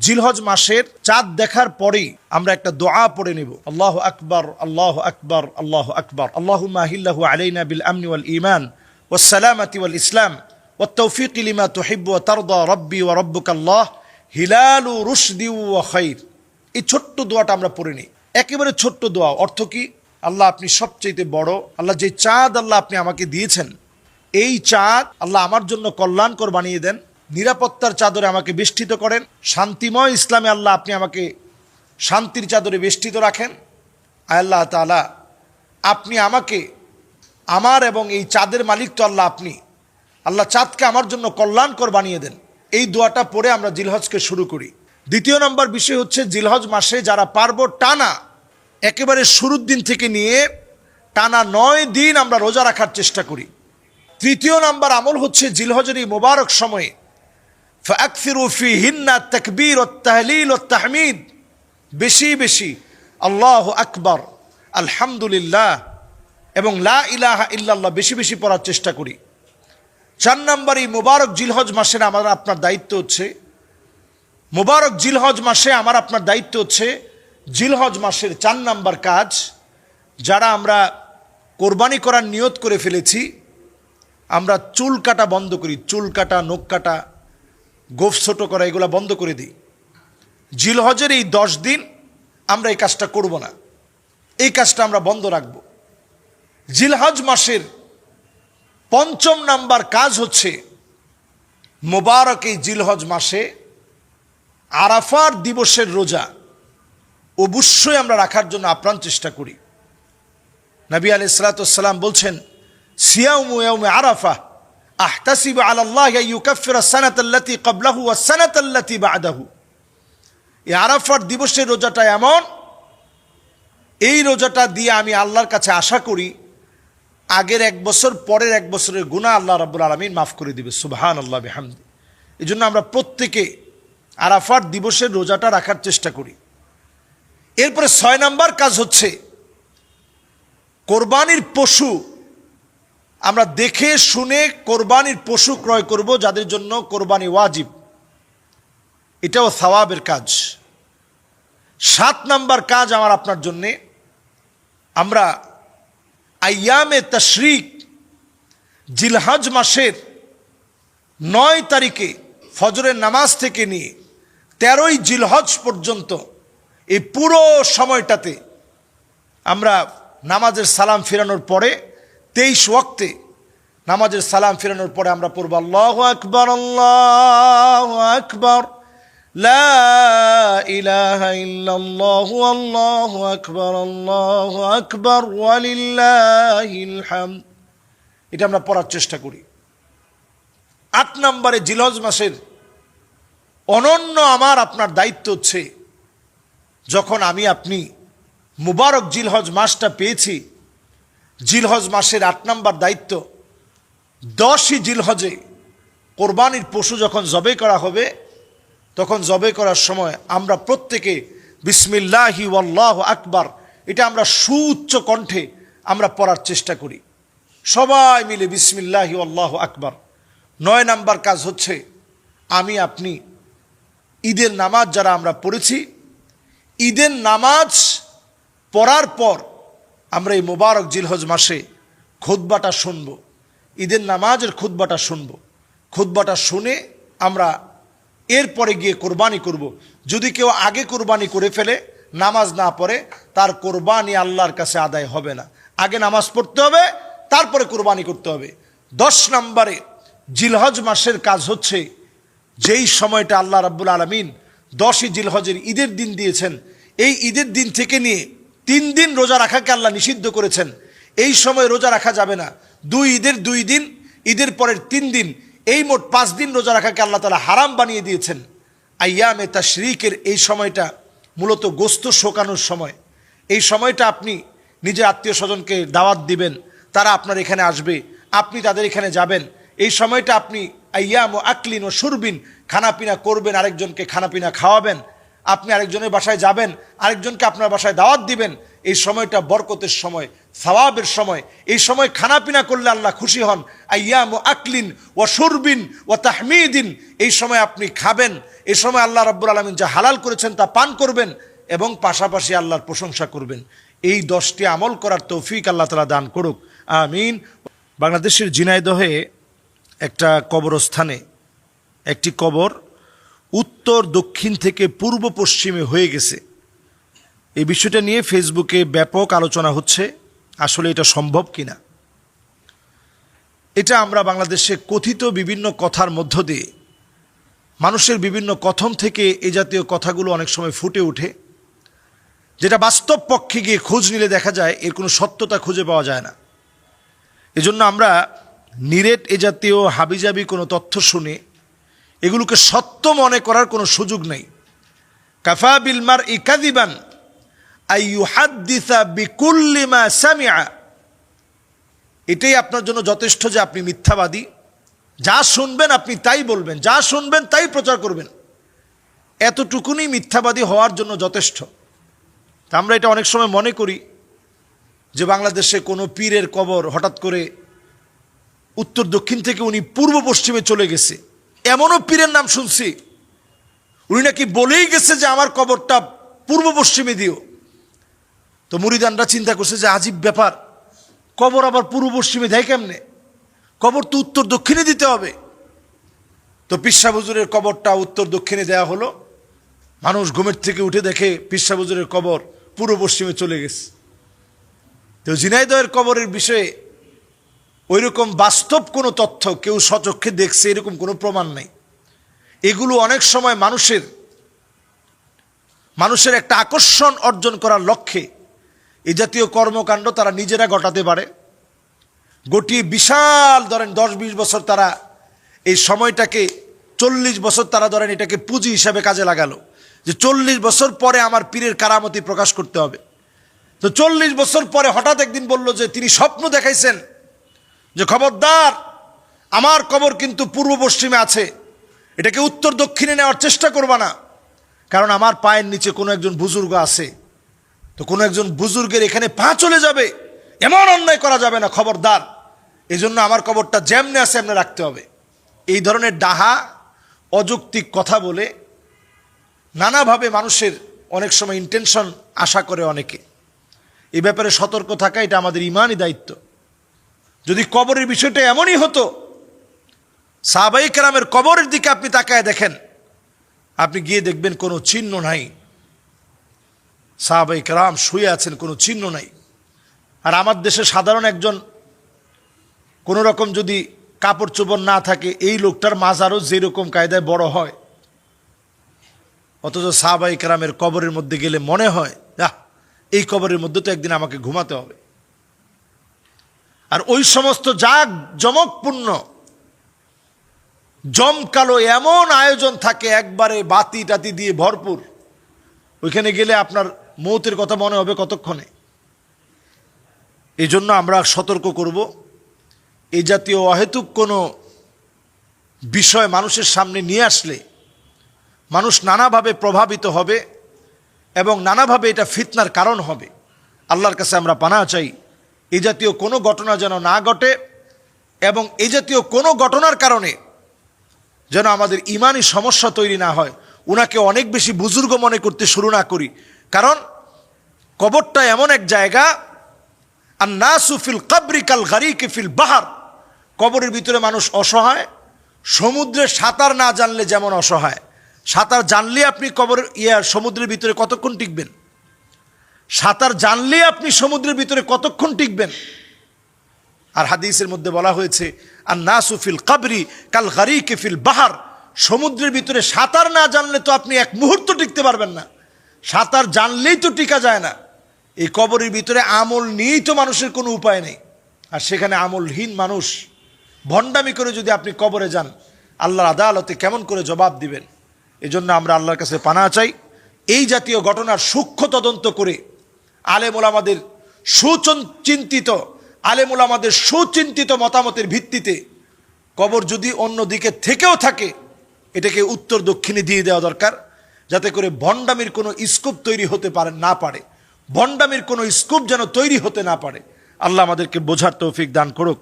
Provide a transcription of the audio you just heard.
জিলহজ মাসের চাঁদ দেখার পরেই আমরা একটা দোয়া পড়ে নেব। আল্লাহু আকবার, আল্লাহু আকবার, আল্লাহু আকবার। আল্লাহুম্মা আহিল্লাহু আলাইনা বিল আমনি ওয়াল ঈমান ওয়াস সালামাতি ওয়াল ইসলাম ওয়াত তাওফীকি লিমা তুহিব্বু ওয়া তারদা রাব্বি ওয়া রাব্বুকাল্লাহ হিলালু রুশদি ওয়া খাইর। এই ছোট্ট দোয়াটা আমরা পড়ে নিই। একেবারে ছোট্ট দোয়া। অর্থ কি? আল্লাহ আপনি সবচেয়ে বড়। আল্লাহ যে চাঁদ আল্লাহ আপনি আমাকে দিয়েছেন, এই চাঁদ আল্লাহ আমার জন্য কল্যাণকর বানিয়ে দেন, নিরাপত্তার চাদরে আমাকে বেষ্টিত করেন, শান্তিময় ইসলামে আল্লাহ আপনি আমাকে শান্তির চাদরে বেষ্টিত রাখেন। আল্লাহ তাআলা আপনি আমাকে, আমার এবং এই চাঁদের মালিক তো আল্লাহ, আপনি আল্লাহ চাঁদকে আমার জন্য কল্যাণকর বানিয়ে দেন। এই দোয়াটা পড়ে আমরা জিলহজকে শুরু করি। দ্বিতীয় নম্বর বিষয় হচ্ছে, জিলহজ মাসে যারা পারবো টানা একেবারে শুরুর দিন থেকে নিয়ে টানা 9 দিন আমরা রোজা রাখার চেষ্টা করি। তৃতীয় নম্বর আমল হচ্ছে, জিলহজের এই মোবারক সময়ে ফাকসিরু ফিহিন্না তাকবীর ওয়াত তাহলিল ওয়াত তাহমিদ, বেশি বেশি আল্লাহু আকবার, আলহামদুলিল্লাহ এবং লা ইলাহা ইল্লাল্লাহ বেশি বেশি পড়ার চেষ্টা করি। 4 নম্বর, এই মোবারক জিলহজ মাসের আমার আপনার দায়িত্ব হচ্ছে, মোবারক জিলহজ মাসে আমার আপনার দায়িত্ব হচ্ছে, জিলহজ মাসের 4 নম্বর কাজ, যারা আমরা কোরবানি করার নিয়ত করে ফেলেছি, আমরা চুল কাটা বন্ধ করি। চুল কাটা, নখ কাটা, গোফ ছোট করা, এগুলো বন্ধ করে দিই। জিলহজের এই 10 দিন আমরা এই কাজটা করব না, এই কাজটা আমরা বন্ধ রাখব। জিলহজ মাসের 5ম নাম্বার কাজ হচ্ছে, মোবারক এই জিলহজ মাসে আরাফার দিবসের রোজা অবশ্যই আমরা রাখার জন্য আপ্রাণ চেষ্টা করি। নবী আলাইহিস সালাতু ওয়াস সালাম বলছেন, সিয়ামু ইয়াউমে আরাফা আহতাসিবু আলাল্লাহি আন ইউকাফিরা আস-সানাতা আল্লাতী ক্বাবলাহু ওয়াস-সানাতা আল্লাতী বা'দাহু। এই আরাফার দিবসের রোজাটা এমন, এই রোজাটা দিয়ে আমি আল্লাহর কাছে আশা করি আগের 1 বছর পরের 1 বছরের গুনাহ আল্লাহ রাব্বুল আলামিন মাফ করে দিবে। সুবহানাল্লাহ বিহামদি। এই জন্য আমরা প্রত্যেকে আরাফার দিবসের রোজাটা রাখার চেষ্টা করি। এরপরে 6 নম্বর কাজ হচ্ছে, কোরবানির পশু আমরা দেখে শুনে কোরবানির পশু ক্রয় করব, যাদের জন্য কোরবানি ওয়াজিব, এটাও সওয়াবের কাজ। 7 নম্বর কাজ আমার আপনার জন্যে, আমরা আইয়ামে তাশরিক জিলহজ মাসের 9 তারিখে ফজরের নামাজ থেকে নিয়ে 13ই জিলহজ পর্যন্ত এই পুরো সময়টাতে আমরা নামাজের সালাম ফিরানোর পরে 23 ওয়াক্তে নামাজের সালাম ফিরানোর পরে আমরা পড়ব আল্লাহু আকবার, আল্লাহু আকবার, লা ইলাহা ইল্লাল্লাহু, আল্লাহু আকবার, আল্লাহু আকবার, ওয়ালিল্লাহিল হামদ। এটা আমরা পড়ার চেষ্টা করি। 8 নম্বরে জিলহজ মাসের অনন্য আমার আপনার দায়িত্ব হচ্ছে, যখন আমি আপনি মুবারক জিলহজ মাসটা পেয়েছি, জিলহজ মাসের 8 নম্বর দায়িত্ব, 10ই জিলহজে কোরবানির পশু যখন জবাই করা হবে, তখন জবাই করার সময় আমরা প্রত্যেকে বিসমিল্লাহি ওয়াল্লাহু আকবার, এটা আমরা সুউচ্চ কণ্ঠে আমরা পড়ার চেষ্টা করি, সবাই মিলে বিসমিল্লাহি ওয়াল্লাহু আকবার। 9 নম্বর কাজ হচ্ছে, আমি আপনি ঈদের নামাজ যারা আমরা পড়েছি, ঈদের নামাজ পড়ার পর আমরা এই মোবারক জিলহজ মাসে খুতবাটা শুনব, ঈদের নামাজের খুতবাটা শুনব। খুতবাটা শুনে আমরা এরপরে গিয়ে কোরবানি করব। যদি কেউ আগে কোরবানি করে ফেলে, নামাজ না পড়ে, তার কোরবানি আল্লাহর কাছে আদায় হবে না। আগে নামাজ পড়তে হবে, তারপরে কোরবানি করতে হবে। 10 নম্বরে জিলহজ মাসের কাজ হচ্ছে, যেই সময়টা আল্লাহ রাব্বুল আলামিন 10ই জিলহজের ঈদের দিন দিয়েছেন, এই ঈদের দিন থেকে নিয়ে 3 দিন রোজা রাখাকে আল্লাহ নিষিদ্ধ করেছেন। এই সময় রোজা রাখা যাবে না। 2 ঈদের 2 দিন, ঈদের পরের 3 দিন, এই মোট 5 দিন রোজা রাখাকে আল্লাহ তাআলা হারাম বানিয়ে দিয়েছেন। আইয়ামে তাশরিকের এই সময়টা মূলত গোস্ত শোকানোর সময়। এই সময়টা আপনি নিজের আত্মীয় স্বজনকে দাওয়াত দিবেন, তারা আপনার এখানে আসবে, আপনি তাদের এখানে যাবেন। এই সময়টা আপনি আইয়াম ও আকলিন ও শুরবিন, খানাপিনা করবেন, আরেকজনকে খানাপিনা খাওয়াবেন, আপনি আরেকজনের বাসায় যাবেন, আরেকজনকে আপনার বাসায় দাওয়াত দিবেন। এই সময়টা বরকতের সময়, সওয়াবের সময়। এই সময় খানাপিনা করলে আল্লাহ খুশি হন। আইয়াম ও আকলিন ও শুরবিন ও তাহমিদিন, এই সময় আপনি খাবেন, এ সময় আল্লাহ রাব্বুল আলামিন যা হালাল করেছেন তা পান করবেন এবং পাশাপাশি আল্লাহর প্রশংসা করবেন। এই 10টি আমল করার তৌফিক আল্লাহ তাআলা দান করুক, আমিন। বাংলাদেশের ঝিনাইদহে একটা কবরস্থানে একটি কবর উত্তর দক্ষিণ থেকে পূর্ব পশ্চিমে হয়ে গেছে। এই বিষয়টা নিয়ে ফেসবুকে ব্যাপক আলোচনা হচ্ছে, আসলে এটা সম্ভব কিনা। এটা আমরা বাংলাদেশে কথিত বিভিন্ন কথার মধ্য দিয়ে, মানুষের বিভিন্ন কথন থেকে এই জাতীয় কথাগুলো অনেক সময় ফুটে ওঠে, যেটা বাস্তব পক্ষে গিয়ে খোঁজ নিলে দেখা যায় এর কোনো সত্যতা খুঁজে পাওয়া যায় না। এজন্য আমরা নিরেট এ জাতীয় হাবিজাবি কোনো তথ্য শুনে এগুলোকে সত্য মনে করার কোনো সুযোগ নেই। কাফা বিল মারই কাযিবান আইয়ুহাদ্দিসা বিকুল্লি মা সামিআ, এটাই আপনার জন্য যথেষ্ট যে আপনি মিথ্যাবাদী। যা শুনবেন আপনি তাই বলবেন, যা শুনবেন তাই প্রচার করবেন, এতটুকুনি মিথ্যাবাদী হওয়ার জন্য যথেষ্ট। তা আমরা এটা অনেক সময় মনে করি যে বাংলাদেশে কোনো পীরের কবর হঠাৎ করে উত্তর দক্ষিণ থেকে উনি পূর্ব পশ্চিমে চলে গেছে। এমনও পীরের নাম শুনছি উনি নাকি বলেই গেছে যে আমার কবরটা পূর্ব পশ্চিমে দিও। তো মুরিদানরা চিন্তা করছে যে আজীব ব্যাপার, কবর আবার পূর্ব পশ্চিমে দেয় কেমনে? কবর তো উত্তর দক্ষিণে দিতে হবে। তো পীর সাহেব হুজুরের কবরটা উত্তর দক্ষিণে দেওয়া হলো। মানুষ ঘুমের থেকে উঠে দেখে পীর সাহেব হুজুরের কবর পূর্ব পশ্চিমে চলে গেছে। তো ঝিনাইদহের কবরের বিষয়ে ওইরকম বাস্তব কোনো তথ্য কেউ স্বচক্ষে দেখছে এরকম কোনো প্রমাণ নেই। এগুলো অনেক সময় মানুষের একটা আকর্ষণ অর্জন করার লক্ষ্যে এই জাতীয় কর্মকাণ্ড তারা নিজেরা ঘটাতে পারে। গোটিয়ে বিশাল ধরেন 10-20 বছর তারা এই সময়টাকে, 40 বছর তারা ধরেন এটাকে পুঁজি হিসাবে কাজে লাগালো যে 40 বছর পরে আমার পীরের কারামতি প্রকাশ করতে হবে। তো 40 বছর পরে হঠাৎ একদিন বলল যে তিনি স্বপ্ন দেখাইছেন যে খবরদার আমার কবর কিন্তু পূর্ব পশ্চিমে আছে, এটাকে উত্তর দক্ষিণে নেওয়ার চেষ্টা করবা না, কারণ আমার পায়ের নিচে কোনো একজন বুজুর্গ আছে। তো কোনো একজন বুজুর্গের এখানে পা চলে যাবে, এমন অন্যায় করা যাবে না, খবরদার, এই জন্য আমার কবরটা যেমনে আছে এমনি রাখতে হবে। এই ধরনের ডাহা অযৌক্তিক কথা বলে নানাভাবে মানুষের অনেক সময় ইন্টেনশন আশা করে অনেকে। এই ব্যাপারে সতর্ক থাকা এটা আমাদের ইমানই দায়িত্ব। যদি কবরের বিষয়টা এমনই হতো, সাহাবায়ে কেরামের কবরের দিকে আপনি তাকায় দেখেন, আপনি গিয়ে দেখবেন কোনো চিহ্ন নাই, সাহাবায়ে কেরাম শুয়ে আছেন, কোনো চিহ্ন নাই। আর আমার দেশে সাধারণ একজন কোনো রকম যদি কাপড় চোপড় না থাকে, এই লোকটার মাজারও যেরকম কায়দায় বড় হয়, অথচ সাহাবায়ে কেরামের কবরের মধ্যে গেলে মনে হয় এই কবরের মধ্যে তো একদিন আমাকে ঘুমাতে হবে। আর ওই সমস্ত জাগ জমকপূর্ণ জমকালো এমন আয়োজন থাকে, একবারে বাতি টাতি দিয়ে ভরপুর, ওইখানে গেলে আপনার মৌতের কথা মনে হবে কতক্ষণে। এই জন্য আমরা সতর্ক করব, এই জাতীয় অহেতুক কোনো বিষয় মানুষের সামনে নিয়ে আসলে মানুষ নানাভাবে প্রভাবিত হবে এবং নানাভাবে এটা ফিতনার কারণ হবে। আল্লাহর কাছে আমরা পানাহ চাই এই জাতীয় কোনো ঘটনা যেন না ঘটে, এবং এই জাতীয় কোনো ঘটনার কারণে যেন আমাদের ইমানি সমস্যা তৈরি না হয়, উনাকে অনেক বেশি বুজুর্গ মনে করতে শুরু না করি। কারণ কবরটা এমন এক জায়গা, আন-নাসু ফিল কবরি কাল গারিকি ফিল বাহার, কবরের ভিতরে মানুষ অসহায়, সমুদ্রে সাঁতার না জানলে যেমন অসহায়। সাঁতার জানলে আপনি সমুদ্রের ভিতরে কতক্ষণ টিকবেন? সাঁতার জানলে আপনি সমুদ্রের ভিতরে কতক্ষণ টিকবেন? আর হাদিসের মধ্যে বলা হয়েছে আন-নাসু ফিল কবরি কাল গারিকি ফিল বাহার, সমুদ্রের ভিতরে সাঁতার না জানলে তো আপনি এক মুহূর্ত টিকতে পারবেন না। সাঁতার জানলেই তো টিকা যায় না। এই কবরের ভিতরে আমল নিয়েই তো মানুষের কোনো উপায় নেই। আর সেখানে আমলহীন মানুষ ভণ্ডামি করে যদি আপনি কবরে যান, আল্লাহর আদালতে কেমন করে জবাব দিবেন? এজন্য আমরা আল্লাহর কাছে পানাহ চাই, এই জাতীয় ঘটনার সূক্ষ্ম তদন্ত করে আলেম ওলামাদের সুচিন্তিত মতামতের ভিত্তিতে কবর যদি অন্য দিকে থেকেও থাকে, এটাকে উত্তর দক্ষিণে দিয়ে দেওয়া দরকার, যাতে করে ভণ্ডামির কোনো স্কোপ তৈরি হতে না পারে, ভণ্ডামির কোনো স্কোপ যেন তৈরি হতে না পারে। আল্লাহ আমাদেরকে বোঝার তৌফিক দান করুক।